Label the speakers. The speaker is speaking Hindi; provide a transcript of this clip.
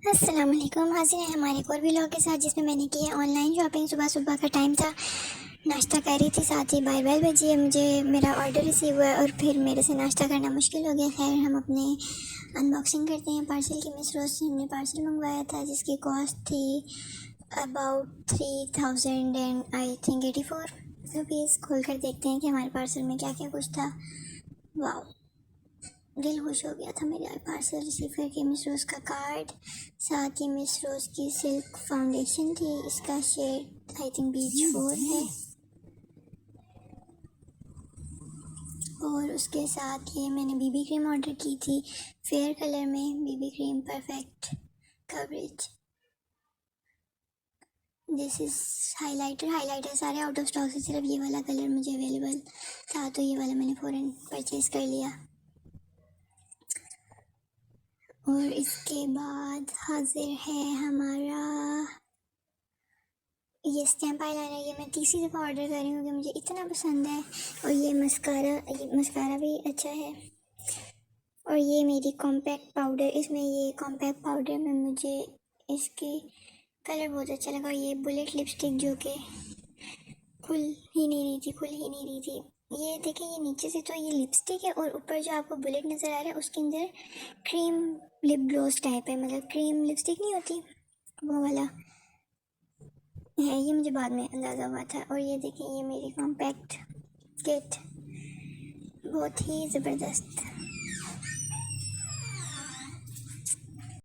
Speaker 1: अस्सलाम वालेकुम। हाजिर है हमारे एक और व्लॉग के साथ जिसमें मैंने की है ऑनलाइन शॉपिंग। सुबह सुबह का टाइम था, नाश्ता कर रही थी, साथ ही 12 बजे है, मुझे मेरा ऑर्डर रिसीव हुआ और फिर मेरे से नाश्ता करना मुश्किल हो गया। खैर हम अपने अनबॉक्सिंग करते हैं पार्सल की। मिस रोज से हमने पार्सल मंगवाया था जिसकी कॉस्ट थी about 3000 and I think 84 rupees. खोल कर देखते हैं कि हमारे पार्सल में क्या क्या कुछ था। वाह, दिल खुश हो गया था मेरा पार्सल रिसीव करके। मिस रोज़ का कार्ड, साथ ही मिस रोज़ की सिल्क फाउंडेशन थी, इसका शेड आई थिंक बीच 4 है, और उसके साथ ये मैंने बीबी क्रीम ऑर्डर की थी फेयर कलर में। BB cream perfect coverage. This is highlighter सारे आउट ऑफ स्टॉक है, सिर्फ ये वाला कलर मुझे अवेलेबल था तो ये वाला मैंने फ़ौरन परचेज़ कर लिया। और इसके बाद हाजिर है हमारा ये स्टैम्प आईलाइनर। ये मैं तीसरी दफ़ा ऑर्डर कर रही हूँ क्योंकि मुझे इतना पसंद है। और ये मस्कारा भी अच्छा है। और ये मेरी कॉम्पैक्ट पाउडर, इसमें ये कॉम्पैक्ट पाउडर में मुझे इसके कलर बहुत अच्छा लगा। ये बुलेट लिपस्टिक जो कि खुल ही नहीं रही थी। ये देखें, ये नीचे से तो ये लिपस्टिक है और ऊपर जो आपको बुलेट नज़र आ रहा है उसके अंदर क्रीम लिप ग्लॉस टाइप है, मतलब क्रीम लिपस्टिक नहीं होती वो वाला है। ये मुझे बाद में अंदाज़ा हुआ था। और ये देखिए, ये मेरी कॉम्पैक्ट किट बहुत ही ज़बरदस्त।